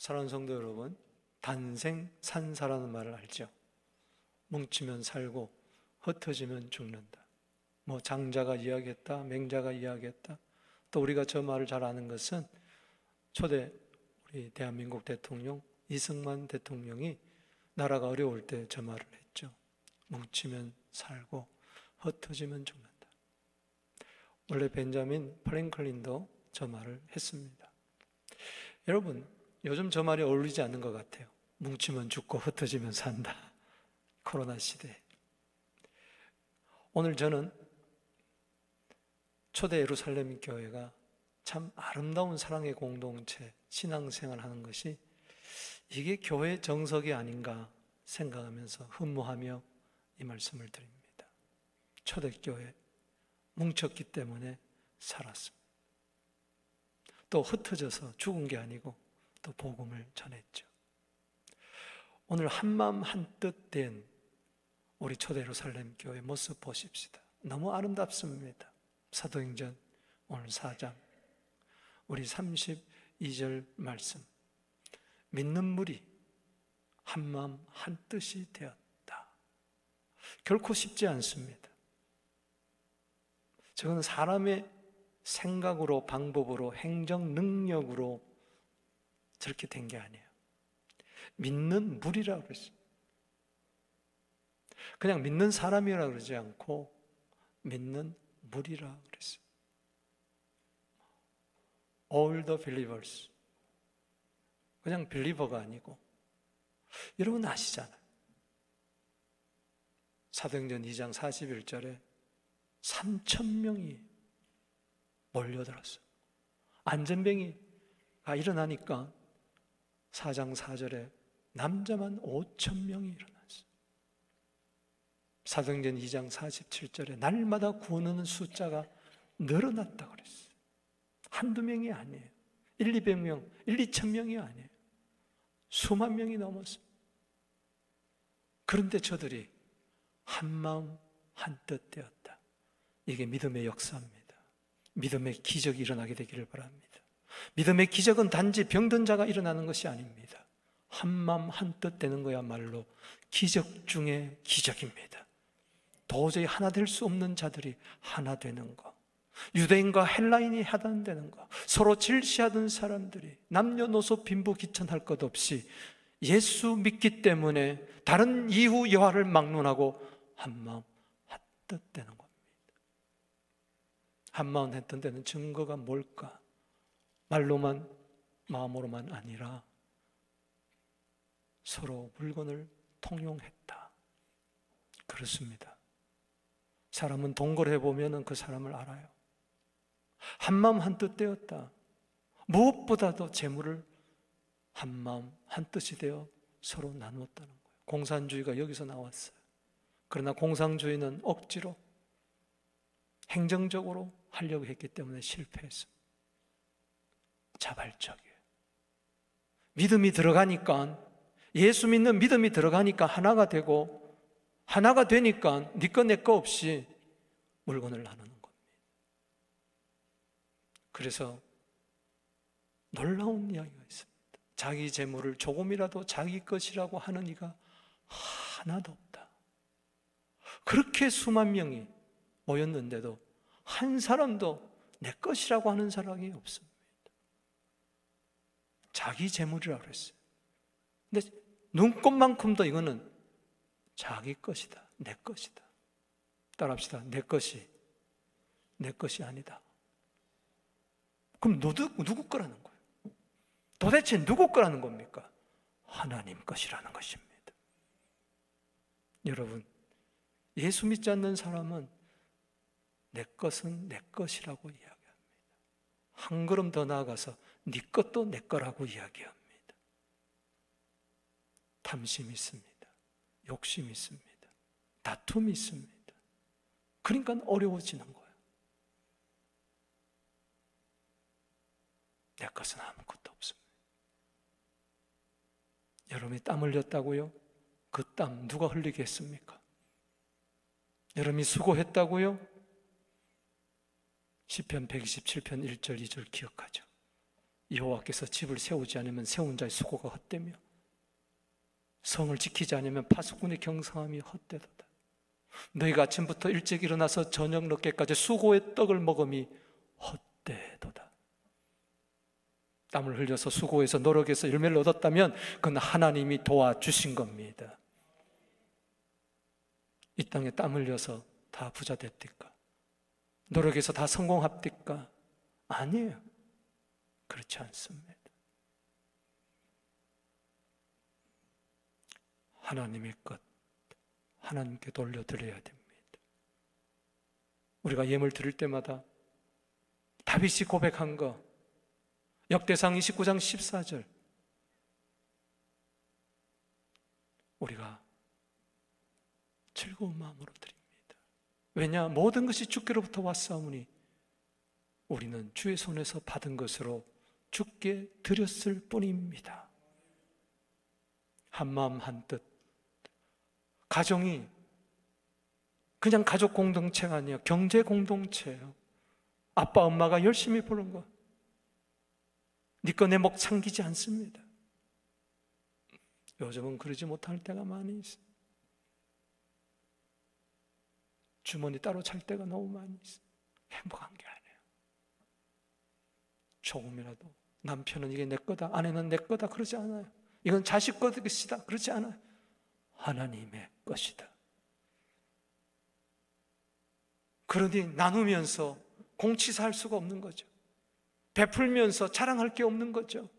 사랑하는 성도 여러분, 단생산사라는 말을 알죠? 뭉치면 살고 흩어지면 죽는다. 뭐 장자가 이야기했다, 맹자가 이야기했다. 또 우리가 저 말을 잘 아는 것은 초대 우리 대한민국 대통령 이승만 대통령이 나라가 어려울 때 저 말을 했죠. 뭉치면 살고 흩어지면 죽는다. 원래 벤자민 프랭클린도 저 말을 했습니다. 여러분, 요즘 저 말이 어울리지 않는 것 같아요. 뭉치면 죽고 흩어지면 산다. 코로나 시대. 오늘 저는 초대 예루살렘 교회가 참 아름다운 사랑의 공동체, 신앙생활 하는 것이 이게 교회 정석이 아닌가 생각하면서 흠모하며 이 말씀을 드립니다. 초대교회 뭉쳤기 때문에 살았습니다. 또 흩어져서 죽은 게 아니고 또 복음을 전했죠. 오늘 한마음 한뜻 된 우리 초대 예루살렘 교회 모습 보십시다. 너무 아름답습니다. 사도행전 오늘 4장 우리 32절 말씀, 믿는 무리 한마음 한뜻이 되었다. 결코 쉽지 않습니다. 저건 사람의 생각으로, 방법으로, 행정 능력으로 저렇게 된 게 아니에요. 믿는 무리라고 그랬어요. 그냥 믿는 사람이라고 그러지 않고 믿는 무리라고 그랬어요. All the believers. 그냥 빌리버가 아니고, 여러분 아시잖아요. 사도행전 2장 41절에 3,000명이 몰려들었어요. 안전병이가 일어나니까 4장 4절에 남자만 5,000명이 일어났어요. 사도행전 2장 47절에 날마다 구원하는 숫자가 늘어났다고 그랬어요. 한두 명이 아니에요. 200명, 2,000명이 아니에요. 수만 명이 넘었어요. 그런데 저들이 한마음 한뜻 되었다. 이게 믿음의 역사입니다. 믿음의 기적이 일어나게 되기를 바랍니다. 믿음의 기적은 단지 병든 자가 일어나는 것이 아닙니다. 한마음 한뜻 되는 거야말로 기적 중에 기적입니다. 도저히 하나 될 수 없는 자들이 하나 되는 것, 유대인과 헬라인이 하단되는 것, 서로 질시하던 사람들이 남녀노소 빈부귀천할 것 없이 예수 믿기 때문에 다른 이후 여하를 막론하고 한마음 한뜻 되는 겁니다. 한마음 한뜻 되는 증거가 뭘까? 말로만, 마음으로만 아니라 서로 물건을 통용했다. 그렇습니다. 사람은 동거를 해보면 그 사람을 알아요. 한마음 한뜻 되었다. 무엇보다도 재물을 한마음 한뜻이 되어 서로 나누었다는 거예요. 공산주의가 여기서 나왔어요. 그러나 공산주의는 억지로 행정적으로 하려고 했기 때문에 실패했습니다. 자발적이에요. 믿음이 들어가니까, 예수 믿는 믿음이 들어가니까 하나가 되고, 하나가 되니까 네 거 내 거 없이 물건을 나누는 겁니다. 그래서 놀라운 이야기가 있습니다. 자기 재물을 조금이라도 자기 것이라고 하는 이가 하나도 없다. 그렇게 수만 명이 모였는데도 한 사람도 내 것이라고 하는 사람이 없습니다. 자기 재물이라고 그랬어요. 근데 눈꽃만큼도 이거는 자기 것이다, 내 것이다. 따라합시다. 내 것이 아니다. 그럼 누구 거라는 거예요? 도대체 누구 거라는 겁니까? 하나님 것이라는 것입니다. 여러분, 예수 믿지 않는 사람은 내 것은 내 것이라고 이야기합니다. 한 걸음 더 나아가서 네 것도 내 거라고 이야기합니다. 탐심이 있습니다. 욕심이 있습니다. 다툼이 있습니다. 그러니까 어려워지는 거예요. 내 것은 아무것도 없습니다. 여러분이 땀 흘렸다고요? 그 땀 누가 흘리게 했습니까? 여러분이 수고했다고요? 시편 127편 1절 2절 기억하죠? 여호와께서 집을 세우지 않으면 세운 자의 수고가 헛되며 성을 지키지 않으면 파수꾼의 경성함이 헛되도다. 너희가 아침부터 일찍 일어나서 저녁 늦게까지 수고의 떡을 먹음이 헛되도다. 땀을 흘려서 수고해서 노력해서 열매를 얻었다면 그건 하나님이 도와주신 겁니다. 이 땅에 땀 흘려서 다 부자 됐을까? 노력해서 다 성공합니까? 아니에요. 그렇지 않습니다. 하나님의 것, 하나님께 돌려드려야 됩니다. 우리가 예물 드릴 때마다 다윗이 고백한 거, 역대상 29장 14절, 우리가 즐거운 마음으로 드립니다. 왜냐? 모든 것이 주께로부터 왔사오니 우리는 주의 손에서 받은 것으로 주께 드렸을 뿐입니다. 한마음 한뜻. 가정이 그냥 가족 공동체가 아니에요. 경제 공동체예요. 아빠 엄마가 열심히 버는 거, 네 거 내 목 참기지 않습니다. 요즘은 그러지 못할 때가 많이 있어요. 주머니 따로 찰 때가 너무 많이 있어요. 행복한 게 아니에요. 조금이라도 남편은 이게 내 거다, 아내는 내 거다 그러지 않아요. 이건 자식 것이다 그러지 않아요. 하나님의 것이다. 그러니 나누면서 공치사할 수가 없는 거죠. 베풀면서 자랑할 게 없는 거죠.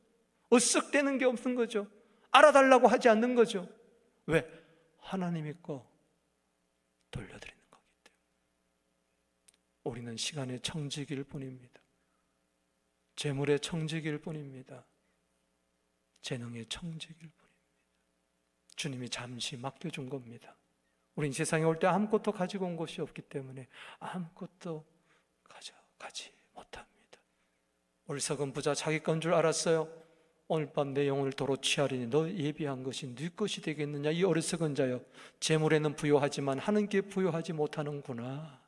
으쓱대는 게 없는 거죠. 알아달라고 하지 않는 거죠. 왜? 하나님의 거 돌려드리는 거기 때문에. 우리는 시간의 청지기일 뿐입니다. 재물의 청지기일 뿐입니다. 재능의 청지기일 뿐입니다. 주님이 잠시 맡겨준 겁니다. 우린 세상에 올 때 아무것도 가지고 온 것이 없기 때문에 아무것도 가져가지 못합니다. 어리석은 부자 자기 건 줄 알았어요. 오늘 밤 내 영혼을 도로 취하리니 너 예비한 것이 네 것이 되겠느냐. 이 어리석은 자여, 재물에는 부요하지만 하나님께 부요하지 못하는구나.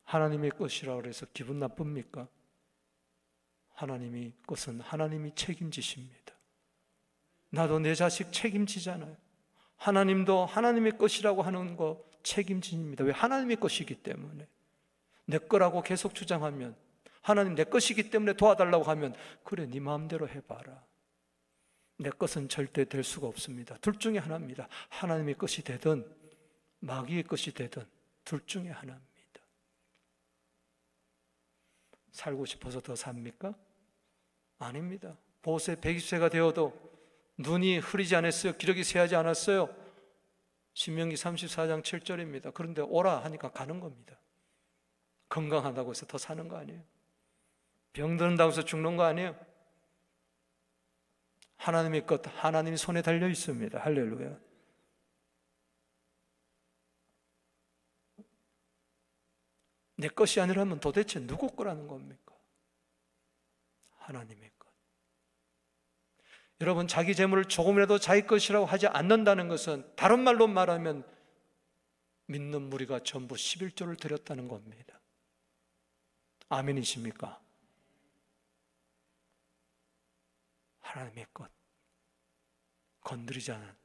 하나님의 것이라 그래서 기분 나쁩니까? 하나님의 것은 하나님이 책임지십니다. 나도 내 자식 책임지잖아요. 하나님도 하나님의 것이라고 하는 거 책임집니다. 왜? 하나님의 것이기 때문에. 내 거라고 계속 주장하면, 하나님 내 것이기 때문에 도와달라고 하면, 그래 네 마음대로 해봐라. 내 것은 절대 될 수가 없습니다. 둘 중에 하나입니다. 하나님의 것이 되든 마귀의 것이 되든 둘 중에 하나입니다. 살고 싶어서 더 삽니까? 아닙니다. 보세 120세가 되어도 눈이 흐리지 않았어요. 기력이 쇠하지 않았어요. 신명기 34장 7절입니다. 그런데 오라 하니까 가는 겁니다. 건강하다고 해서 더 사는 거 아니에요. 병든다고 해서 죽는 거 아니에요. 하나님의 것, 하나님 손에 달려 있습니다. 할렐루야. 내 것이 아니라면 도대체 누구 거라는 겁니까? 하나님의 것. 여러분, 자기 재물을 조금이라도 자기 것이라고 하지 않는다는 것은, 다른 말로 말하면 믿는 무리가 전부 11조를 드렸다는 겁니다. 아멘이십니까? 하나님의 것 건드리지 않은,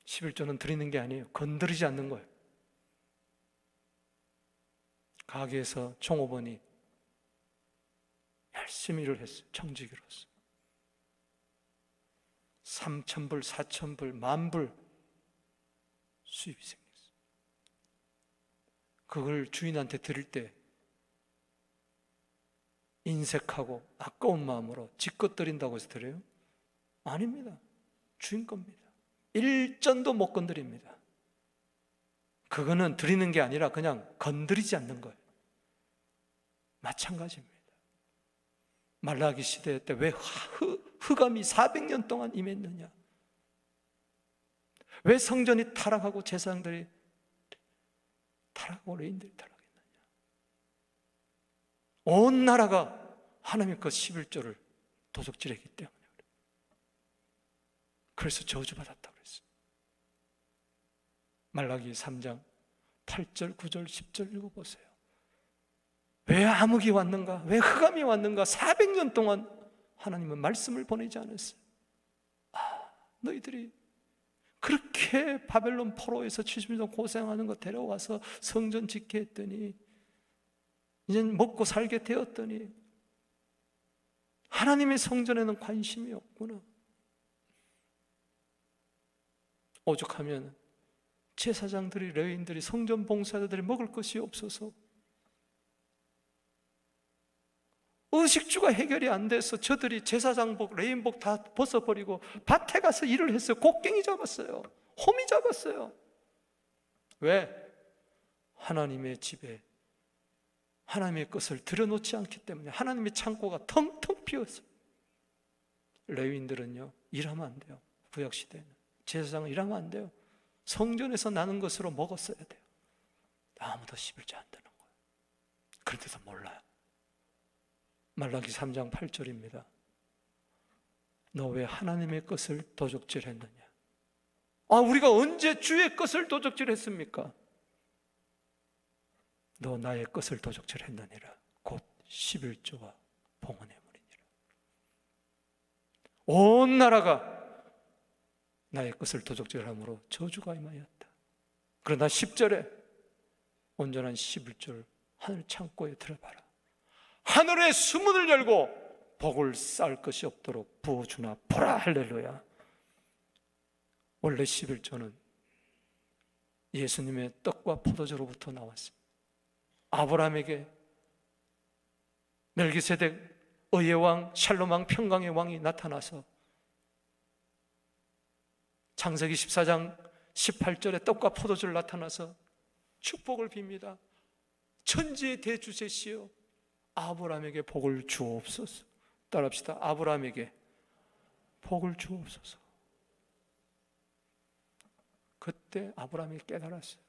11조는 드리는 게 아니에요. 건드리지 않는 거예요. 가게에서 종업원이 열심히 일을 했어요. 청지기로서 3,000불, 4,000불, 10,000불 수입이 생겼어요. 그걸 주인한테 드릴 때 인색하고 아까운 마음으로 지껏 드린다고 해서 드려요? 아닙니다. 주인 겁니다. 일전도 못 건드립니다. 그거는 드리는 게 아니라 그냥 건드리지 않는 거예요. 마찬가지입니다. 말라기 시대 때 왜 흑암이 400년 동안 임했느냐? 왜 성전이 타락하고 제사장들이 타락하고 레인들이 타락했느냐? 온 나라가 하나님의 그 11조를 도적질했기 때문에. 그래서 저주받았다고 그랬어요. 말라기 3장 8절, 9절, 10절 읽어보세요. 왜 암흑이 왔는가? 왜 흑암이 왔는가? 400년 동안 하나님은 말씀을 보내지 않았어요. 너희들이 그렇게 바벨론 포로에서 70년 고생하는 거 데려와서 성전 짓게 했더니 이제 먹고 살게 되었더니 하나님의 성전에는 관심이 없구나. 오죽하면 제사장들이, 레위인들이, 성전 봉사자들이 먹을 것이 없어서 의식주가 해결이 안 돼서 저들이 제사장복, 레위인복 다 벗어버리고 밭에 가서 일을 했어요. 곡괭이 잡았어요. 호미 잡았어요. 왜? 하나님의 집에 하나님의 것을 들여놓지 않기 때문에 하나님의 창고가 텅텅 비었어요. 레위인들은요, 일하면 안 돼요. 구약시대에는 제사장은 일하면 안 돼요. 성전에서 나는 것으로 먹었어야 돼요. 아무도 11조 안 되는 거예요. 그런데도 몰라요. 말라기 3장 8절입니다. 너 왜 하나님의 것을 도적질했느냐? 우리가 언제 주의 것을 도적질했습니까? 너 나의 것을 도적질했느니라. 곧 11조와 봉헌의 물이니라. 온 나라가 나의 것을 도적질함으로 저주가 임하였다. 그러나 10절에 온전한 11조를 하늘 창고에 들어봐라. 하늘의 수문을 열고 복을 쌓을 것이 없도록 부어주나 보라. 할렐루야. 원래 11조는 예수님의 떡과 포도주로부터 나왔습니다. 아브라함에게 멜기세덱 의의 왕, 샬롬 왕, 평강의 왕이 나타나서 창세기 14장 18절에 떡과 포도주를 나타나서 축복을 빕니다. 천지의 대주제시여 아브라함에게 복을 주옵소서. 따라합시다. 아브라함에게 복을 주옵소서. 그때 아브라함이 깨달았어요.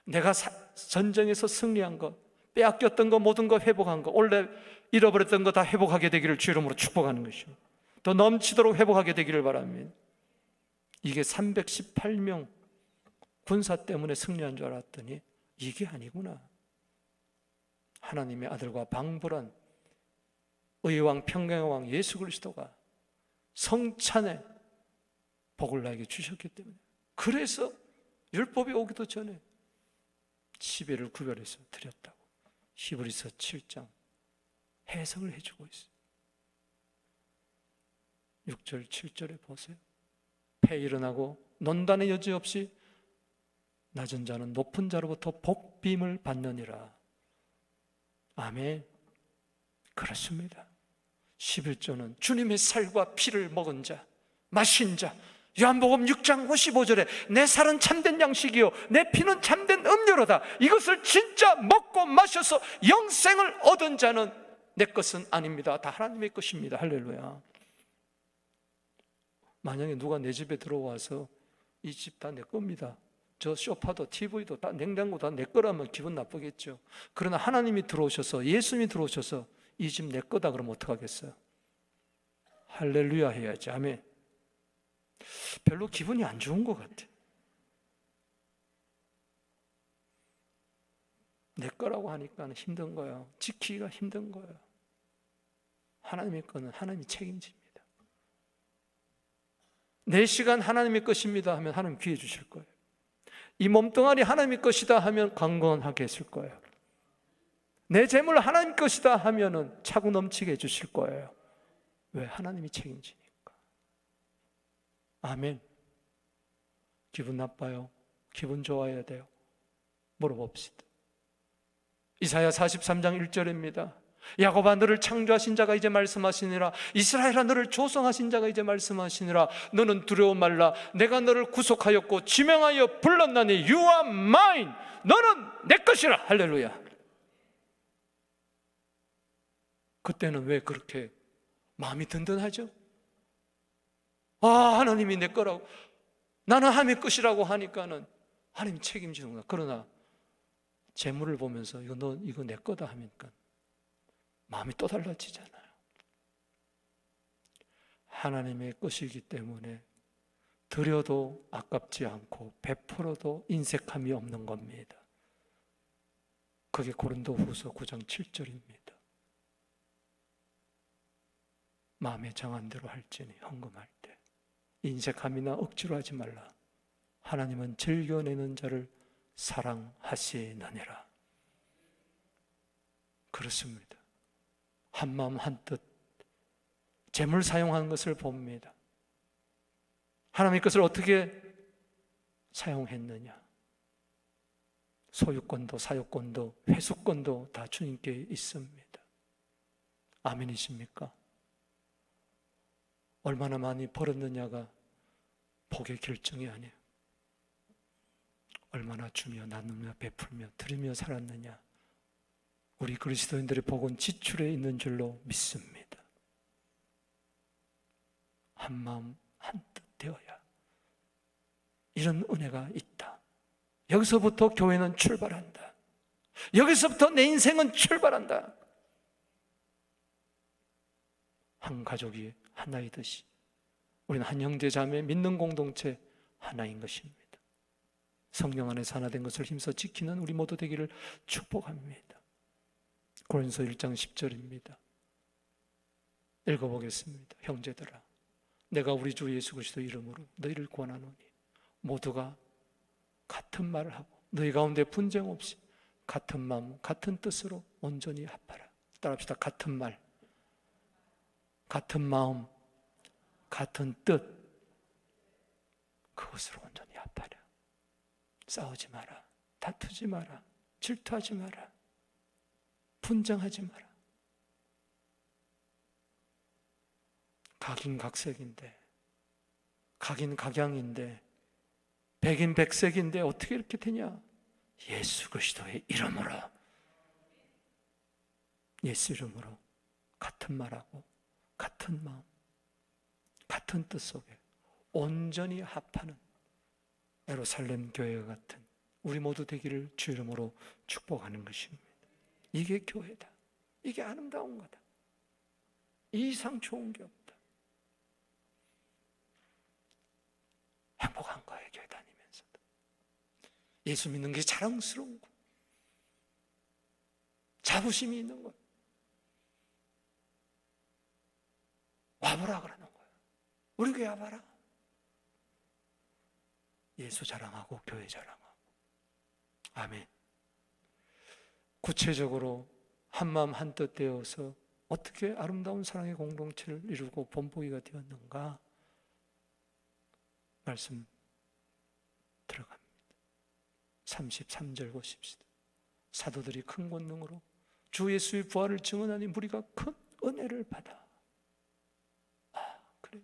내가 전쟁에서 승리한 것, 빼앗겼던 것, 모든 것 회복한 것, 원래 잃어버렸던 것 다 회복하게 되기를 주 이름으로 축복하는 것이요, 더 넘치도록 회복하게 되기를 바랍니다. 이게 318명 군사 때문에 승리한 줄 알았더니 이게 아니구나. 하나님의 아들과 방불한 의왕, 평강의 왕 예수 그리스도가 성찬에 복을 나에게 주셨기 때문에, 그래서 율법이 오기도 전에 10일을 구별해서 드렸다고 히브리서 7장 해석을 해주고 있어요. 6절 7절에 보세요. 패 일어나고 논단의 여지 없이 낮은 자는 높은 자로부터 복빔을 받느니라. 아멘. 그렇습니다. 11조는 주님의 살과 피를 먹은 자, 마신 자, 요한복음 6장 55절에 내 살은 참된 양식이요 내 피는 참된 음료로다. 이것을 진짜 먹고 마셔서 영생을 얻은 자는 내 것은 아닙니다. 다 하나님의 것입니다. 할렐루야. 만약에 누가 내 집에 들어와서 이 집 다 내 겁니다, 저 소파도 TV도 다 냉장고 다 내 거라면 기분 나쁘겠죠. 그러나 하나님이 들어오셔서, 예수님이 들어오셔서 이 집 내 거다 그러면 어떡하겠어요? 할렐루야 해야지. 아멘. 별로 기분이 안 좋은 것 같아. 내 거라고 하니까 힘든 거예요. 지키기가 힘든 거예요. 하나님의 거는 하나님이 책임집니다. 내 시간 하나님의 것입니다 하면 하나님 귀해 주실 거예요. 이 몸뚱아리 하나님의 것이다 하면 강건하게 해줄 거예요. 내 재물 하나님 것이다 하면은 차고 넘치게 해주실 거예요. 왜? 하나님이 책임지니까. 아멘. 기분 나빠요? 기분 좋아야 돼요? 물어봅시다. 이사야 43장 1절입니다. 야곱아 너를 창조하신 자가 이제 말씀하시니라. 이스라엘아 너를 조성하신 자가 이제 말씀하시니라. 너는 두려워 말라. 내가 너를 구속하였고 지명하여 불렀나니 You are mine. 너는 내 것이라. 할렐루야. 그때는 왜 그렇게 마음이 든든하죠? 하나님이 내 거라고, 나는 하나님의 것이라고 하니까는 하나님이 책임지는구나. 그러나 재물을 보면서 이거 내 거다 하니까 마음이 또 달라지잖아요. 하나님의 것이기 때문에 드려도 아깝지 않고 베풀어도 인색함이 없는 겁니다. 그게 고린도후서 9장 7절입니다. 마음에 정한 대로 할지니 헌금할 때 인색함이나 억지로 하지 말라. 하나님은 즐겨내는 자를 사랑하시느니라. 그렇습니다. 한마음 한뜻 재물 사용하는 것을 봅니다. 하나님의 것을 어떻게 사용했느냐? 소유권도 사유권도 회수권도 다 주님께 있습니다. 아멘이십니까? 얼마나 많이 벌었느냐가 복의 결정이 아니에요. 얼마나 주며 나누며 베풀며 드리며 살았느냐. 우리 그리스도인들의 복은 지출에 있는 줄로 믿습니다. 한마음 한뜻 되어야 이런 은혜가 있다. 여기서부터 교회는 출발한다. 여기서부터 내 인생은 출발한다. 한 가족이 하나이듯이 우리는 한 형제 자매 믿는 공동체 하나인 것입니다. 성령 안에서 하나 된 것을 힘써 지키는 우리 모두 되기를 축복합니다. 고린도서 1장 10절입니다. 읽어보겠습니다. 형제들아, 내가 우리 주 예수 그리스도 이름으로 너희를 권하노니 모두가 같은 말을 하고 너희 가운데 분쟁 없이 같은 마음 같은 뜻으로 온전히 합하라. 따라합시다. 같은 말, 같은 마음, 같은 뜻, 그것으로 온전히 합하라. 싸우지 마라. 다투지 마라. 질투하지 마라. 분쟁하지 마라. 각인각색인데, 각인각양인데, 백인백색인데 어떻게 이렇게 되냐? 예수 그리스도의 이름으로, 예수 이름으로 같은 말하고 같은 마음, 같은 뜻 속에 온전히 합하는 예루살렘 교회와 같은 우리 모두 되기를 주 이름으로 축복하는 것입니다. 이게 교회다. 이게 아름다운 거다. 이 이상 좋은 게 없다. 행복한 거예요. 교회 다니면서도 예수 믿는 게 자랑스러운 거, 자부심이 있는 거예요. 와보라 그러는 거예요. 우리 교회 와봐라. 예수 자랑하고 교회 자랑하고. 아멘. 구체적으로 한마음 한뜻 되어서 어떻게 아름다운 사랑의 공동체를 이루고 본보기가 되었는가? 말씀 들어갑니다. 33절 보십시다. 사도들이 큰 권능으로 주 예수의 부활을 증언하니 무리가 큰 은혜를 받아. 그래요.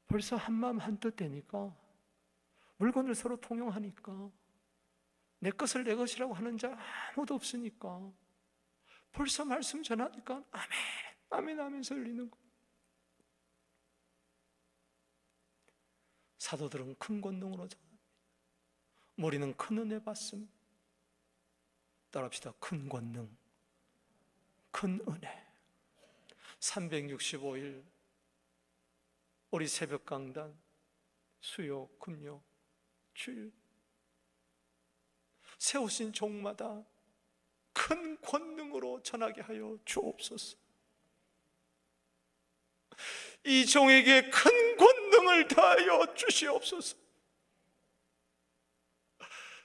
벌써 한마음 한뜻 되니까, 물건을 서로 통용하니까, 내 것을 내 것이라고 하는 자 아무도 없으니까 벌써 말씀 전하니까 아멘, 아멘 하면서 흘리는 거예요. 사도들은 큰 권능으로 전합니다. 우리는 큰 은혜 받습니다. 따라합시다. 큰 권능, 큰 은혜. 365일 우리 새벽 강단, 수요, 금요, 주일 세우신 종마다 큰 권능으로 전하게 하여 주옵소서. 이 종에게 큰 권능을 다하여 주시옵소서.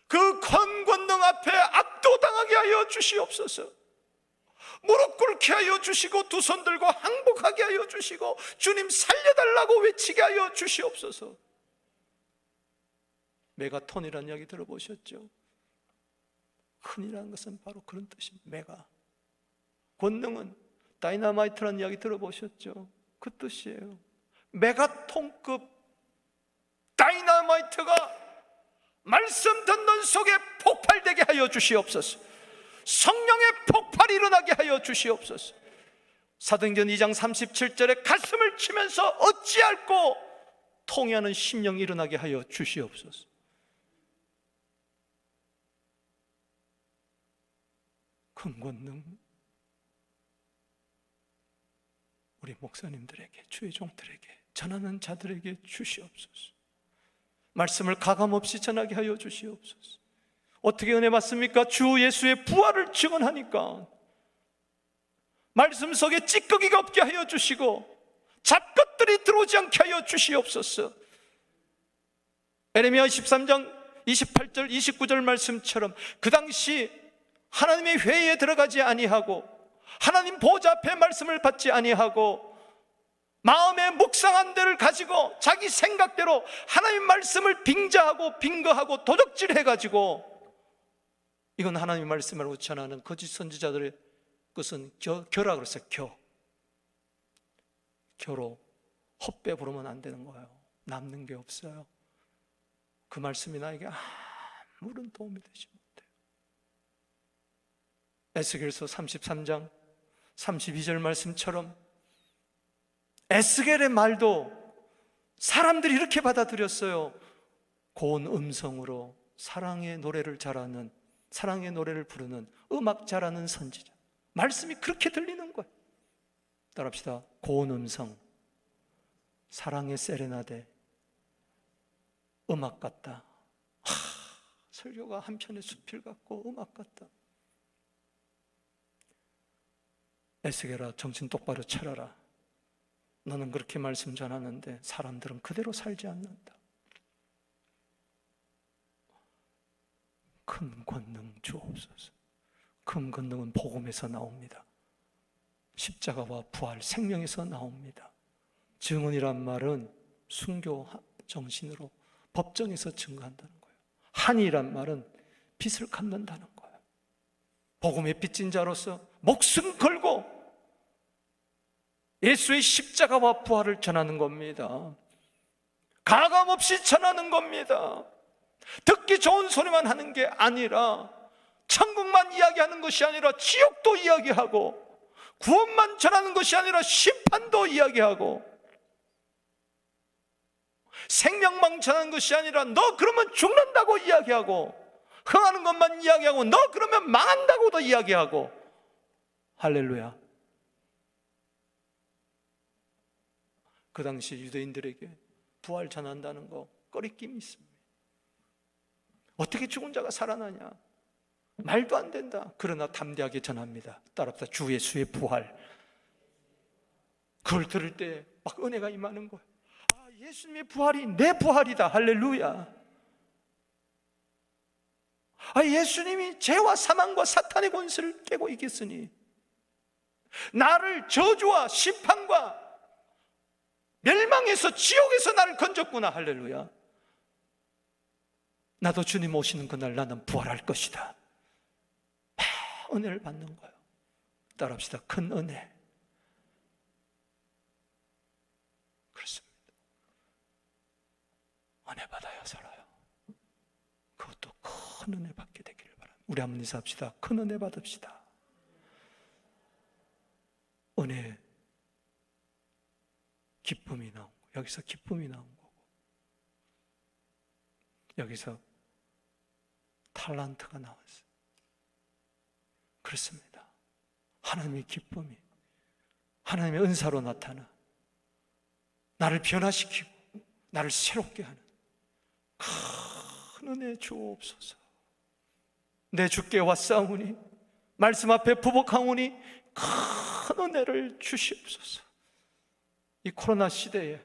그 큰 권능 앞에 압도당하게 하여 주시옵소서. 무릎 꿇게 하여 주시고 두 손 들고 항복하게 하여 주시고 주님 살려달라고 외치게 하여 주시옵소서. 메가톤이라는 이야기 들어보셨죠? 큰이라는 것은 바로 그런 뜻입니다. 메가. 권능은 다이너마이트라는 이야기 들어보셨죠? 그 뜻이에요. 메가톤급 다이너마이트가 말씀 듣는 속에 폭발되게 하여 주시옵소서. 성령의 폭발이 일어나게 하여 주시옵소서. 사도행전 2장 37절에 가슴을 치면서 어찌할꼬 통회하는 심령이 일어나게 하여 주시옵소서. 큰 권능 우리 목사님들에게, 주의 종들에게, 전하는 자들에게 주시옵소서. 말씀을 가감없이 전하게 하여 주시옵소서. 어떻게 은혜 받습니까? 주 예수의 부활을 증언하니까. 말씀 속에 찌꺼기가 없게 하여 주시고 잡것들이 들어오지 않게 하여 주시옵소서. 에레미야 13장 28절 29절 말씀처럼 그 당시 하나님의 회의에 들어가지 아니하고 하나님 보좌 앞에 말씀을 받지 아니하고 마음의 묵상한 데를 가지고 자기 생각대로 하나님 말씀을 빙자하고 빙거하고 도적질해가지고, 이건 하나님의 말씀을 우천하는 거짓 선지자들의 것은 겨라 그랬어요. 겨로 헛배 부르면 안 되는 거예요. 남는 게 없어요. 그 말씀이 나에게 아무런 도움이 되지 못해요. 에스겔서 33장 32절 말씀처럼 에스겔의 말도 사람들이 이렇게 받아들였어요. 고운 음성으로 사랑의 노래를 잘하는, 사랑의 노래를 부르는, 음악 잘하는 선지자. 말씀이 그렇게 들리는 거예요. 따라합시다. 고운 음성, 사랑의 세레나데, 음악 같다. 설교가 한편의 수필 같고 음악 같다. 에스겔아, 정신 똑바로 차려라. 너는 그렇게 말씀 전하는데 사람들은 그대로 살지 않는다. 큰 권능 주옵소서. 큰 권능은 복음에서 나옵니다. 십자가와 부활, 생명에서 나옵니다. 증언이란 말은 순교 정신으로 법정에서 증거한다는 거예요. 한이란 말은 빚을 갚는다는 거예요. 복음의 빚진 자로서 목숨 걸고 예수의 십자가와 부활을 전하는 겁니다. 가감 없이 전하는 겁니다. 듣기 좋은 소리만 하는 게 아니라, 천국만 이야기하는 것이 아니라 지옥도 이야기하고, 구원만 전하는 것이 아니라 심판도 이야기하고, 생명만 전하는 것이 아니라 너 그러면 죽는다고 이야기하고, 흥하는 것만 이야기하고 너 그러면 망한다고도 이야기하고. 할렐루야. 그 당시 유대인들에게 부활 전한다는 거 꺼리낌이 있습니다. 어떻게 죽은 자가 살아나냐? 말도 안 된다. 그러나 담대하게 전합니다. 따라합시다. 주 예수의 부활. 그걸 들을 때 막 은혜가 임하는 거예요. 아, 예수님의 부활이 내 부활이다. 할렐루야. 아, 예수님이 죄와 사망과 사탄의 권세를 깨고 이겼으니 나를 저주와 심판과 멸망에서, 지옥에서 나를 건졌구나. 할렐루야. 나도 주님 오시는 그날 나는 부활할 것이다. 은혜를 받는 거예요. 따라합시다. 큰 은혜. 그렇습니다. 은혜 받아야 살아요. 그것도 큰 은혜 받게 되기를 바랍니다. 우리 한번 인사합시다. 큰 은혜 받읍시다. 은혜, 기쁨이 나온 거예요. 여기서 기쁨이 나온 거고, 여기서 탈란트가 나왔어요. 그렇습니다. 하나님의 기쁨이 하나님의 은사로 나타나 나를 변화시키고 나를 새롭게 하는 큰 은혜 주옵소서. 내 주께 왔사오니 말씀 앞에 부복하오니 큰 은혜를 주시옵소서. 이 코로나 시대에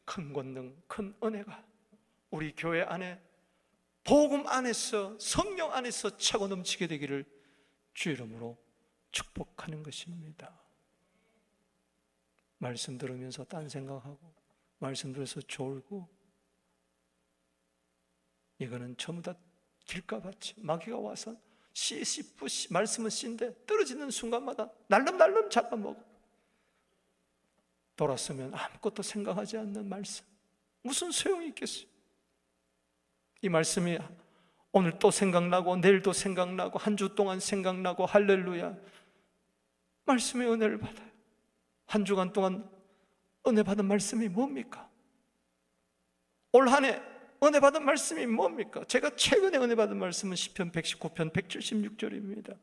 큰 권능, 큰 은혜가 우리 교회 안에, 복음 안에서, 성령 안에서 차고 넘치게 되기를 주 이름으로 축복하는 것입니다. 말씀 들으면서 딴 생각하고, 말씀 들어서 졸고, 이거는 전부 다 길가같이 마귀가 와서 말씀은 씨인데 떨어지는 순간마다 날름날름 잡아먹어. 돌았으면 아무것도 생각하지 않는 말씀, 무슨 소용이 있겠어요? 이 말씀이 오늘 또 생각나고 내일도 생각나고 한 주 동안 생각나고. 할렐루야. 말씀의 은혜를 받아요. 한 주간 동안 은혜 받은 말씀이 뭡니까? 올 한 해 은혜 받은 말씀이 뭡니까? 제가 최근에 은혜 받은 말씀은 시편 119편 176절입니다.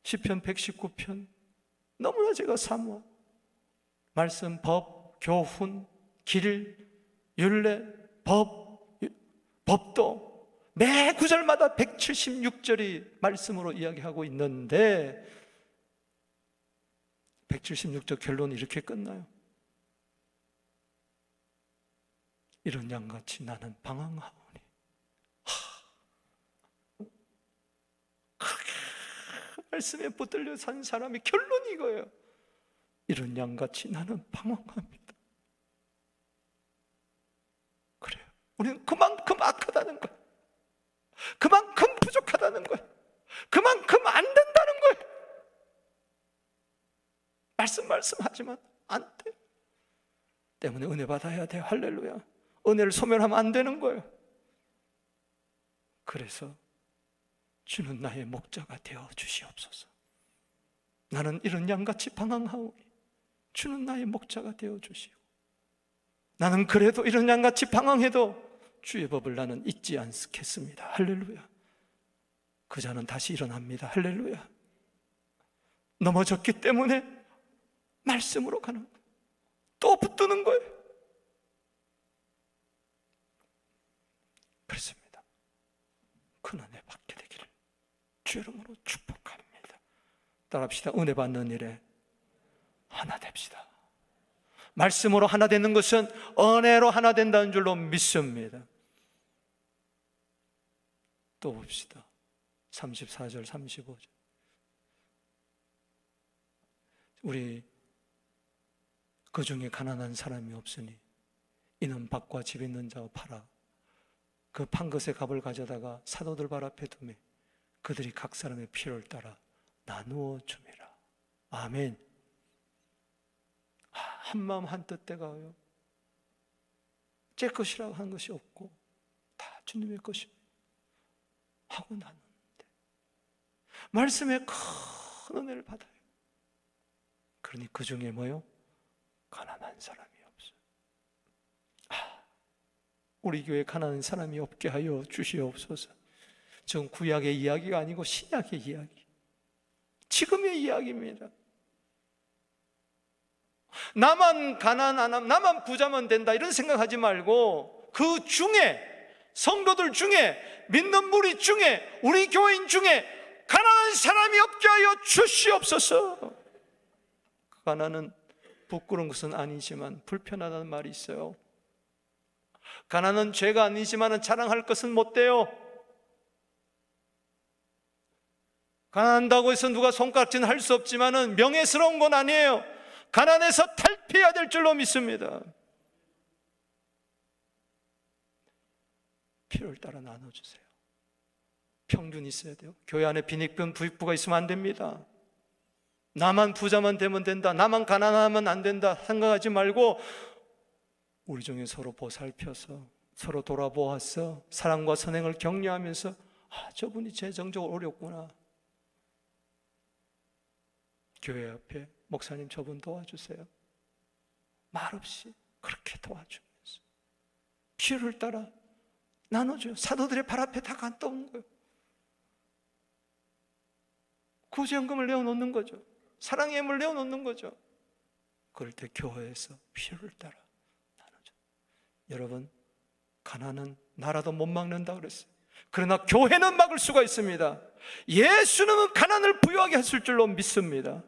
시편 119편 너무나 제가 사모하고, 말씀, 법, 교훈, 길, 율례, 법, 법도 매 구절마다 176절이 말씀으로 이야기하고 있는데 176절 결론이 이렇게 끝나요. 이런 양같이 나는 방황하오니. 그렇게 말씀에 붙들려 산 사람이 결론이 이거예요. 이런 양같이 나는 방황합니다. 그래요. 우리는 그만큼 악하다는 거예요. 그만큼 부족하다는 거예요. 그만큼 안 된다는 거예요. 말씀하지만 안 돼. 때문에 은혜 받아야 돼요. 할렐루야. 은혜를 소멸하면 안 되는 거예요. 그래서 주는 나의 목자가 되어 주시옵소서. 나는 이런 양같이 방황하오니 주는 나의 목자가 되어 주시오. 나는 그래도 이런 양같이 방황해도 주의 법을 나는 잊지 않겠습니다. 할렐루야. 그 자는 다시 일어납니다. 할렐루야. 넘어졌기 때문에 말씀으로 가는 거예요. 또 붙드는 거예요. 그렇습니다. 큰 은혜 받게 되기를 주의 이름으로 축복합니다. 따라합시다. 은혜 받는 일에 하나 됩시다. 말씀으로 하나 되는 것은 은혜로 하나 된다는 줄로 믿습니다. 또 봅시다. 34절 35절. 우리 그 중에 가난한 사람이 없으니 이는 밭과 집 있는 자와 팔아 그 판 것의 값을 가져다가 사도들 발 앞에 두매 그들이 각 사람의 필요를 따라 나누어 줌이라. 아멘. 한마음 한뜻 돼가요. 제 것이라고 하는 것이 없고 다 주님의 것입니다. 하고 나누는데 말씀에 큰 은혜를 받아요. 그러니 그 중에 뭐요? 가난한 사람이 없어요. 우리 교회에 가난한 사람이 없게 하여 주시옵소서. 지금 구약의 이야기가 아니고 신약의 이야기, 지금의 이야기입니다. 나만 가난 안 하면, 나만 부자면 된다 이런 생각하지 말고 그 중에, 성도들 중에, 믿는 무리 중에, 우리 교인 중에 가난한 사람이 없게 하여 주시옵소서. 가난은 부끄러운 것은 아니지만 불편하다는 말이 있어요. 가난은 죄가 아니지만 자랑할 것은 못 돼요. 가난한다고 해서 누가 손가락질은 할 수 없지만 명예스러운 건 아니에요. 가난해서 탈피해야 될 줄로 믿습니다. 필요를 따라 나눠주세요. 평균이 있어야 돼요. 교회 안에 빈익빈 부익부가 있으면 안 됩니다. 나만 부자만 되면 된다, 나만 가난하면 안 된다 생각하지 말고 우리 중에 서로 보살펴서 서로 돌아보아서 사랑과 선행을 격려하면서 저분이 재정적으로 어렵구나, 교회 앞에 목사님 저분 도와주세요, 말없이 그렇게 도와주면서 필요를 따라 나눠줘요. 사도들의 발 앞에 다 갔다 온 거예요. 구제연금을 내어놓는 거죠. 사랑의 힘을 내어놓는 거죠. 그럴 때 교회에서 필요를 따라 나눠줘. 여러분, 가난은 나라도 못 막는다 그랬어요. 그러나 교회는 막을 수가 있습니다. 예수님은 가난을 부유하게 하실 줄로 믿습니다.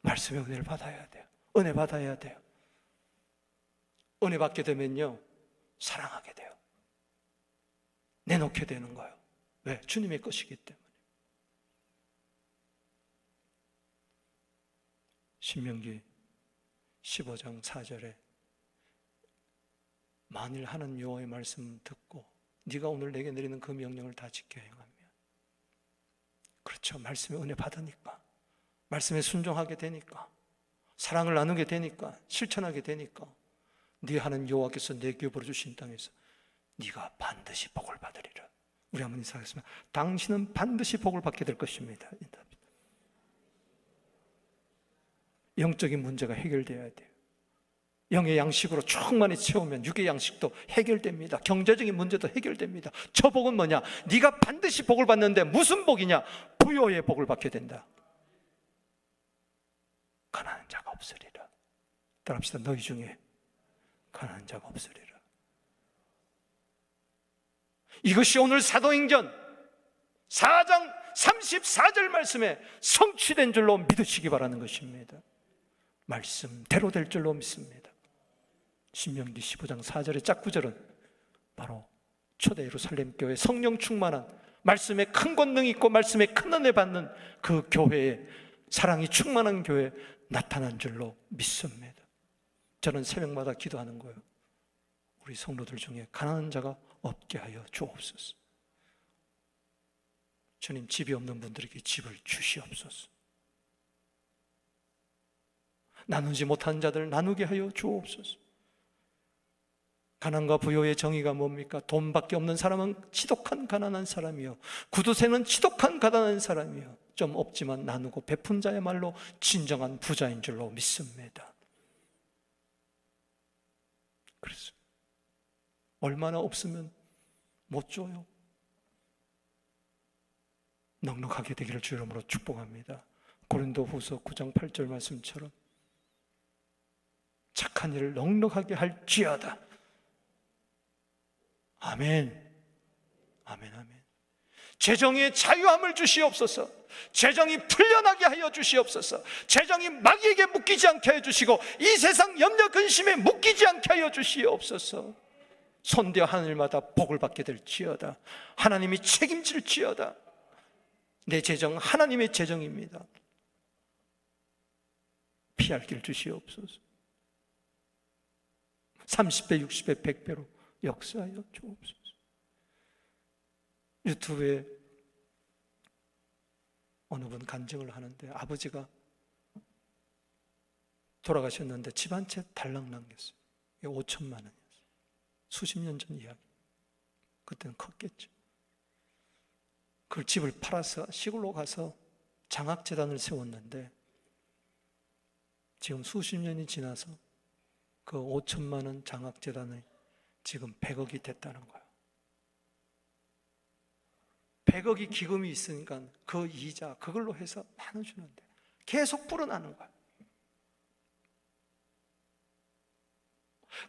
말씀의 은혜를 받아야 돼요. 은혜 받아야 돼요. 은혜 받게 되면요, 사랑하게 돼요. 내놓게 되는 거예요. 왜? 주님의 것이기 때문에. 신명기 15장 4절에 만일 하는 여호와의 말씀 듣고 네가 오늘 내게 내리는 그 명령을 다 지켜 행하면, 그렇죠, 말씀의 은혜 받으니까, 말씀에 순종하게 되니까, 사랑을 나누게 되니까, 실천하게 되니까 네 하는 여호와께서 내게 벌어주신 땅에서 네가 반드시 복을 받으리라. 우리 한번 인사하겠습니다. 당신은 반드시 복을 받게 될 것입니다. 영적인 문제가 해결되어야 돼요. 영의 양식으로 충만히 채우면 육의 양식도 해결됩니다. 경제적인 문제도 해결됩니다. 저 복은 뭐냐? 네가 반드시 복을 받는데 무슨 복이냐? 부요의 복을 받게 된다. 가난한 자가 없으리라. 따라합시다. 너희 중에 가난한 자가 없으리라. 이것이 오늘 사도행전 4장 34절 말씀에 성취된 줄로 믿으시기 바라는 것입니다. 말씀대로 될 줄로 믿습니다. 신명기 15장 4절의 짝구절은 바로 초대 예루살렘 교회 성령 충만한, 말씀에 큰 권능이 있고 말씀에 큰 은혜 받는 그 교회에, 사랑이 충만한 교회에 나타난 줄로 믿습니다. 저는 새벽마다 기도하는 거예요. 우리 성도들 중에 가난한 자가 없게 하여 주옵소서. 주님, 집이 없는 분들에게 집을 주시옵소서. 나누지 못한 자들 나누게 하여 주옵소서. 가난과 부요의 정의가 뭡니까? 돈밖에 없는 사람은 지독한 가난한 사람이요, 구두쇠는 지독한 가난한 사람이요, 좀 없지만 나누고 베푼 자야말로 진정한 부자인 줄로 믿습니다. 그래서 얼마나 없으면 못 줘요? 넉넉하게 되기를 주 이름으로 축복합니다. 고린도후서 9장 8절 말씀처럼 착한 일을 넉넉하게 할지어다. 아멘, 아멘, 아멘. 재정의 자유함을 주시옵소서. 재정이 풀려나게 하여 주시옵소서. 재정이 마귀에게 묶이지 않게 하여 주시고 이 세상 염려 근심에 묶이지 않게 하여 주시옵소서. 손대어 하늘마다 복을 받게 될지어다. 하나님이 책임질지어다. 내 재정 하나님의 재정입니다. 피할 길 주시옵소서. 30배, 60배, 100배로 역사하여 주옵소서. 유튜브에 어느 분 간증을 하는데 아버지가 돌아가셨는데 집 한 채 달랑 남겼어요. 5천만 원이었어요. 수십 년 전 이야기. 그때는 컸겠죠. 그 집을 팔아서 시골로 가서 장학재단을 세웠는데 지금 수십 년이 지나서 그 5천만 원 장학재단이 지금 100억이 됐다는 거예요. 100억이 기금이 있으니까 그 이자 그걸로 해서 나눠주는데 계속 불어나는 거예요.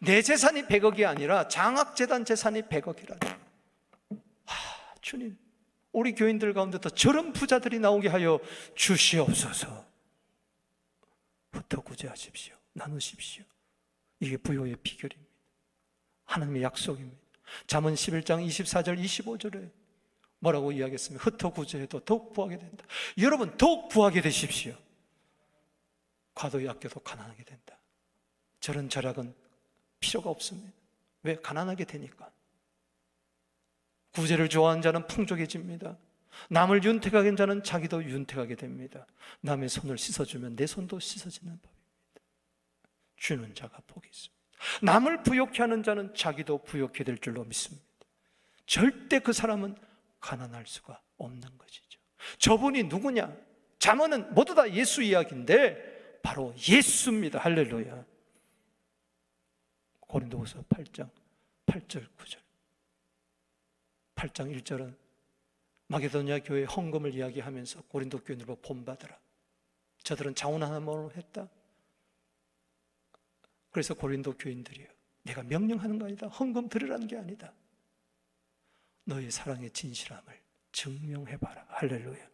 내 재산이 100억이 아니라 장학재단 재산이 100억이라니. 주님, 우리 교인들 가운데도 저런 부자들이 나오게 하여 주시옵소서. 흩어구제하십시오. 나누십시오. 이게 부요의 비결입니다. 하나님의 약속입니다. 잠언 11장 24절 25절에 뭐라고 이야기했습니까? 흩어구제해도 더욱 부하게 된다. 여러분, 더욱 부하게 되십시오. 과도히 아껴도 가난하게 된다. 저런 절약은 필요가 없습니다. 왜? 가난하게 되니까. 구제를 좋아하는 자는 풍족해집니다. 남을 윤택하게 하는 자는 자기도 윤택하게 됩니다. 남의 손을 씻어주면 내 손도 씻어지는 법입니다. 주는 자가 복이 있습니다. 남을 부욕해 하는 자는 자기도 부욕해 될 줄로 믿습니다. 절대 그 사람은 가난할 수가 없는 것이죠. 저분이 누구냐? 잠언은 모두 다 예수 이야기인데 바로 예수입니다. 할렐루야. 고린도후서 8장 8절 9절 8장 1절은 마게도냐 교회 헌금을 이야기하면서 고린도 교인들로 본받으라. 저들은 자원 하나만으로 했다. 그래서 고린도 교인들이요, 내가 명령하는 거 아니다. 헌금 드리라는 게 아니다. 너의 사랑의 진실함을 증명해봐라. 할렐루야.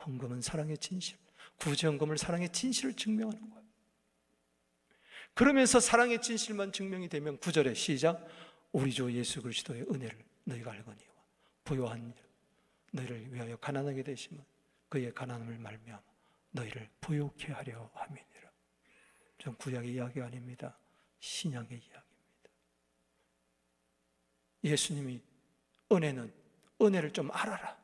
헌금은 사랑의 진실, 구제헌금을 사랑의 진실을 증명하는 거예요. 그러면서 사랑의 진실만 증명이 되면 9절에 시작, 우리 주 예수 그리스도의 은혜를 너희가 알거니와 부요한 일, 너희를 위하여 가난하게 되시면 그의 가난함을 말미암아 너희를 부요케 하려 함이니라. 전 구약의 이야기 아닙니다. 신약의 이야기입니다. 예수님이 은혜를 좀 알아라.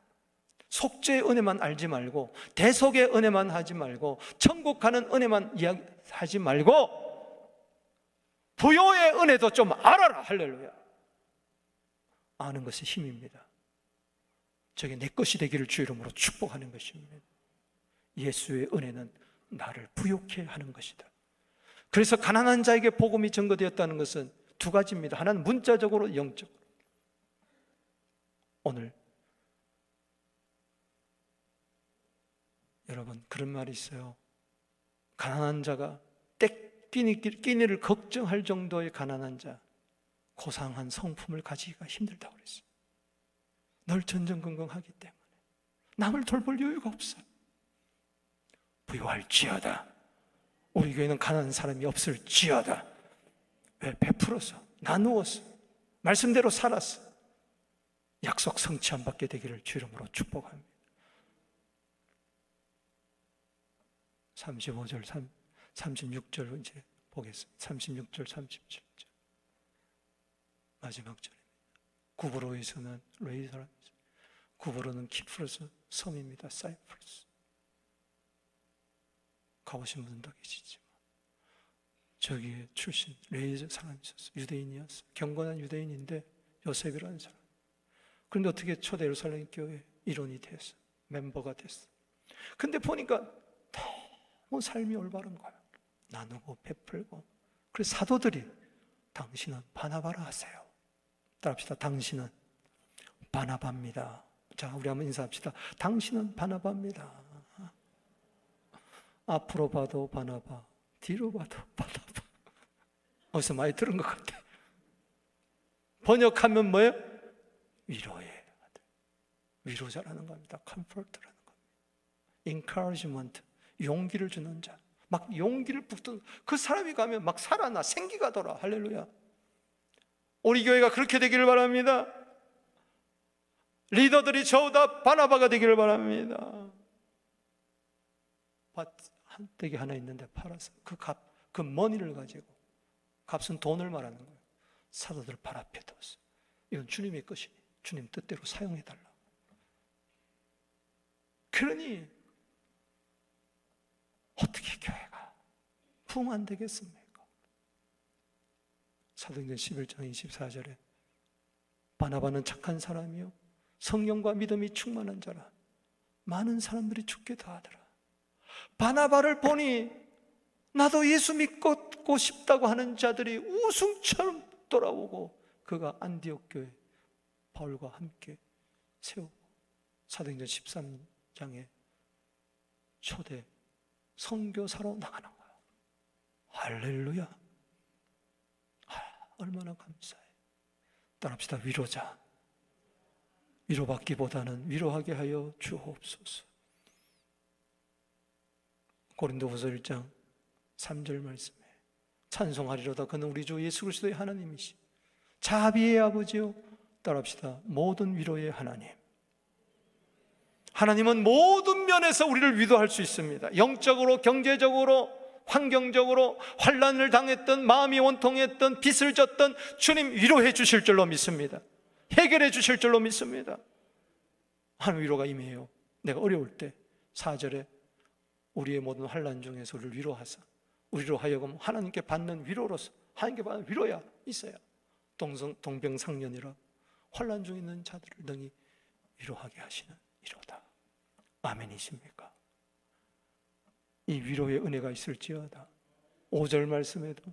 속죄의 은혜만 알지 말고, 대속의 은혜만 하지 말고, 천국 가는 은혜만 이야기하지 말고 부요의 은혜도 좀 알아라. 할렐루야. 아는 것이 힘입니다. 저게 내 것이 되기를 주 이름으로 축복하는 것입니다. 예수의 은혜는 나를 부요케 하는 것이다. 그래서 가난한 자에게 복음이 전거되었다는 것은 두 가지입니다. 하나는 문자적으로, 영적으로. 오늘 여러분, 그런 말이 있어요. 가난한 자가 끼니를 걱정할 정도의 가난한 자, 고상한 성품을 가지기가 힘들다고 그랬어요. 늘 전전긍긍하기 때문에 남을 돌볼 여유가 없어요. 부유할지어다. 우리 교회는 가난한 사람이 없을지어다. 왜? 베풀어서, 나누어서, 말씀대로 살았어. 약속 성취 안 받게 되기를 주 이름으로 축복합니다. 35절, 36절 이제 보겠습니다. 36절, 37절 마지막 절입니다. 구브로에서는 레이서랍니다. 구브로는 키프로스 섬입니다. 사이프러스. 가보신 분도 계시지만 저기에 출신 레이저 사람이 있었어요. 유대인이었어요. 경건한 유대인인데 요셉이라는 사람. 그런데 어떻게 초대 예루살렘 교회 일원이 됐어, 멤버가 됐어. 근데 보니까 너무 삶이 올바른 거야. 나누고 베풀고. 그래서 사도들이 당신은 바나바라 하세요. 따라합시다. 당신은 바나바입니다. 자, 우리 한번 인사합시다. 당신은 바나바입니다. 앞으로 봐도 바나바, 뒤로 봐도 바나바. 어디서 많이 들은 것 같아. 번역하면 뭐예요? 위로의 아들. 위로자라는 겁니다. comfort라는 겁니다. encouragement, 용기를 주는 자. 막 용기를 북돋. 그 사람이 가면 막 살아나, 생기가 돌아. 할렐루야. 우리 교회가 그렇게 되기를 바랍니다. 리더들이 저보다 바나바가 되기를 바랍니다. 밭 한대기 하나 있는데 팔아서 그 머니를 가지고, 값은 돈을 말하는 거예요. 사도들 발 앞에 뒀어. 이건 주님의 것이니 주님 뜻대로 사용해달라. 그러니 어떻게 교회가 부흥 되겠습니까? 사도행전 11장 24절에 바나바는 착한 사람이요 성령과 믿음이 충만한 자라 많은 사람들이 죽게 더하더라. 바나바를 보니 나도 예수 믿고 싶다고 하는 자들이 우승처럼 돌아오고 그가 안디옥 교회 바울과 함께 세우고 사도행전 13장에 초대 선교사로 나가는 거야. 할렐루야. 얼마나 감사해. 따라합시다. 위로자. 위로받기보다는 위로하게 하여 주옵소서. 고린도후서 1장 3절 말씀에 찬송하리로다 그는 우리 주 예수 그리스도의 하나님이시 자비의 아버지요. 따라합시다. 모든 위로의 하나님. 하나님은 모든 면에서 우리를 위로할 수 있습니다. 영적으로, 경제적으로, 환경적으로 환난을 당했던, 마음이 원통했던, 빚을 졌던 주님 위로해 주실 줄로 믿습니다. 해결해 주실 줄로 믿습니다. 하나님 위로가 임해요. 내가 어려울 때 4절에 우리의 모든 환난 중에서 우리를 위로하사 우리로 하여금 하나님께 받는 위로로서 하나님께 받는 위로야 있어야 동병상련이라 환난 중에 있는 자들을 능히 위로하게 하시는 위로다. 아멘이십니까? 이 위로의 은혜가 있을지어다. 5절 말씀에도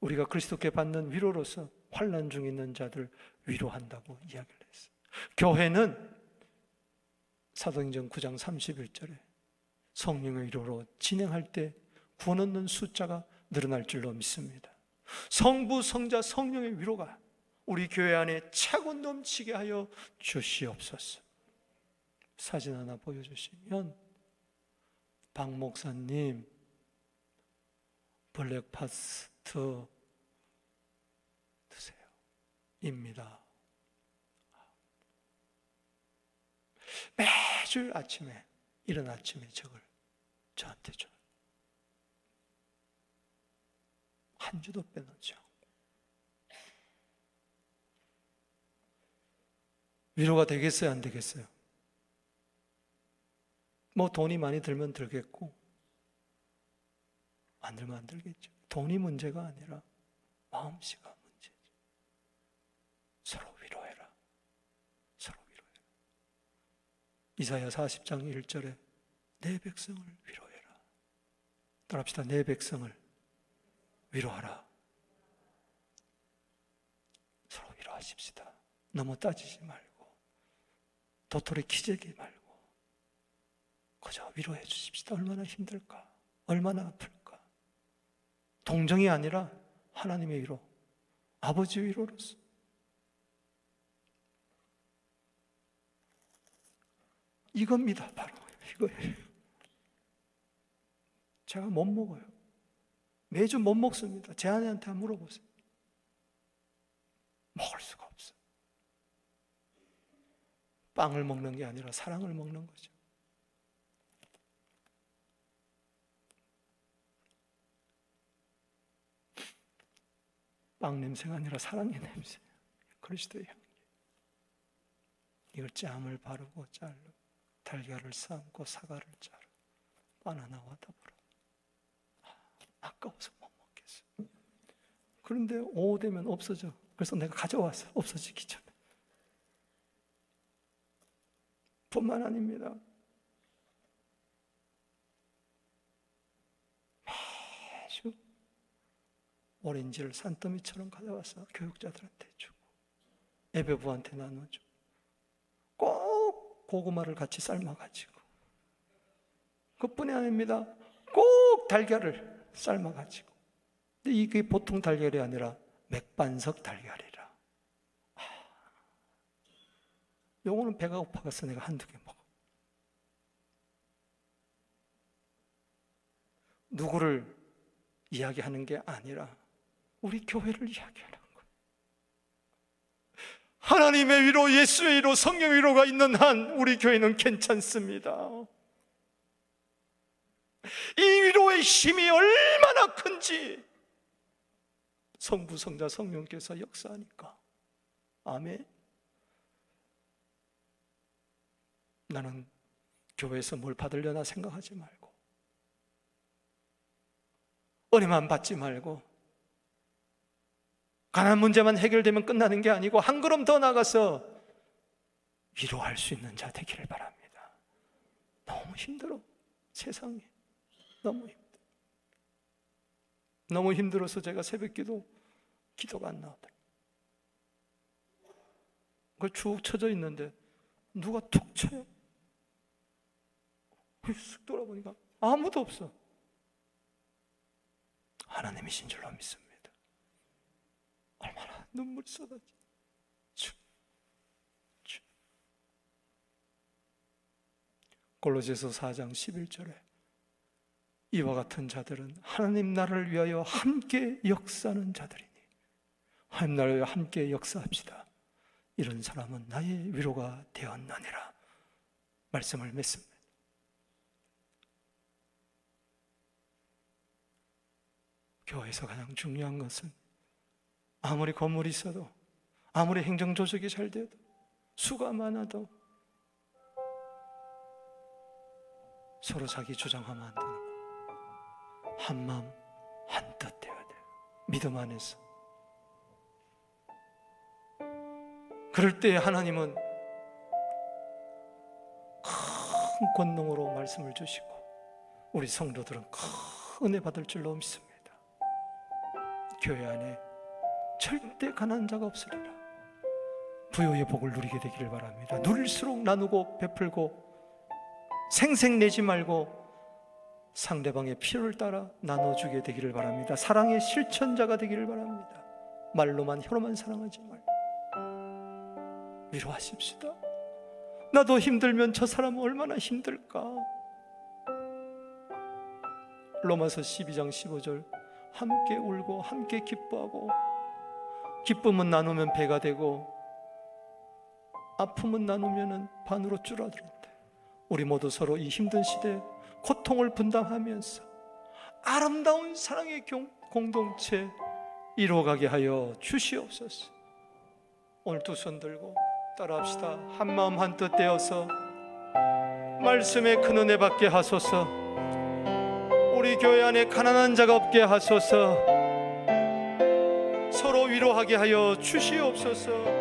우리가 그리스도께 받는 위로로서 환난 중에 있는 자들 위로한다고 이야기를 했어요. 교회는 사도행전 9장 31절에 성령의 위로로 진행할 때 구원 얻는 숫자가 늘어날 줄로 믿습니다. 성부, 성자, 성령의 위로가 우리 교회 안에 차고 넘치게 하여 주시옵소서. 사진 하나 보여주시면 박 목사님 블랙파스트 드세요. 입니다. 매주 아침에 이른 아침에 저걸 저한테 줘요. 한 주도 빼놓지 않고. 위로가 되겠어요? 안 되겠어요? 뭐 돈이 많이 들면 들겠고 안 들면 안 들겠죠. 돈이 문제가 아니라 마음씨가 문제죠. 서로 위로해라. 서로 위로해라. 이사야 40장 1절에 내 백성을 위로해라. 따라합시다. 내 백성을 위로하라. 서로 위로하십시다. 너무 따지지 말고 도토리 키재기 말고 그저 위로해 주십시다. 얼마나 힘들까? 얼마나 아플까? 동정이 아니라 하나님의 위로, 아버지 위로로서 이겁니다. 바로 이거예요. 제가 못 먹어요. 매주 못 먹습니다. 제 아내한테 한번 물어보세요. 먹을 수가 없어요. 빵을 먹는 게 아니라 사랑을 먹는 거죠. 빵 냄새가 아니라 사랑의 냄새. 그리스도의 향기. 이걸 짬을 바르고 자르고 달걀을 삶고 사과를 자르고 바나나와 더불어. 아까워서 못 먹겠어요. 그런데 오후 되면 없어져. 그래서 내가 가져왔어요. 없어지기 전에. 뿐만 아닙니다. 매주 오렌지를 산더미처럼 가져와서 교육자들한테 주고 예배부한테 나눠주고 꼭 고구마를 같이 삶아가지고 그뿐이 아닙니다. 꼭 달걀을 삶아가지고. 근데 이게 보통 달걀이 아니라 맥반석 달걀이라. 요거는 배가 고파서 내가 한두 개 먹어. 누구를 이야기하는 게 아니라 우리 교회를 이야기하는 거예요. 하나님의 위로, 예수의 위로, 성령의 위로가 있는 한 우리 교회는 괜찮습니다. 이 위로의 힘이 얼마나 큰지 성부, 성자, 성령께서 역사하니까. 아멘. 나는 교회에서 뭘 받으려나 생각하지 말고 은혜만 받지 말고 가난 문제만 해결되면 끝나는 게 아니고 한 걸음 더 나가서 위로할 수 있는 자 되기를 바랍니다. 너무 힘들어. 세상에 너무 힘들어. 너무 힘들어서 제가 새벽기도 기도가 안 나오더라고요. 그걸 쭉 쳐져 있는데 누가 툭 쳐요. 쓱 돌아보니까 아무도 없어. 하나님이신 줄로 믿습니다. 얼마나 눈물이 쏟아지. 골로새서 4장 11절에 이와 같은 자들은 하나님 나라를 위하여 함께 역사하는 자들이니 하나님 나라를 위하여 함께 역사합시다. 이런 사람은 나의 위로가 되었느니라 말씀을 맺습니다. 교회에서 가장 중요한 것은 아무리 건물이 있어도 아무리 행정조직이 잘 돼도 수가 많아도 서로 자기 주장하면 안 되는 거예요. 한마음 한뜻 되어야 돼요. 믿음 안에서. 그럴 때 하나님은 큰 권능으로 말씀을 주시고 우리 성도들은 큰 은혜 받을 줄로 믿습니다. 교회 안에 절대 가난한 자가 없으리라. 부요의 복을 누리게 되기를 바랍니다. 누릴수록 나누고 베풀고 생색내지 말고 상대방의 필요를 따라 나눠주게 되기를 바랍니다. 사랑의 실천자가 되기를 바랍니다. 말로만 혀로만 사랑하지 말고 위로하십시다. 나도 힘들면 저 사람은 얼마나 힘들까. 로마서 12장 15절 함께 울고 함께 기뻐하고 기쁨은 나누면 배가 되고 아픔은 나누면 반으로 줄어드는데 우리 모두 서로 이 힘든 시대에 고통을 분담하면서 아름다운 사랑의 공동체 이루어가게 하여 주시옵소서. 오늘 두 손 들고 따라합시다. 한마음 한뜻 되어서 말씀의 큰 은혜 받게 하소서. 우리 교회 안에 가난한 자가 없게 하소서. 서로 위로하게 하여 주시옵소서.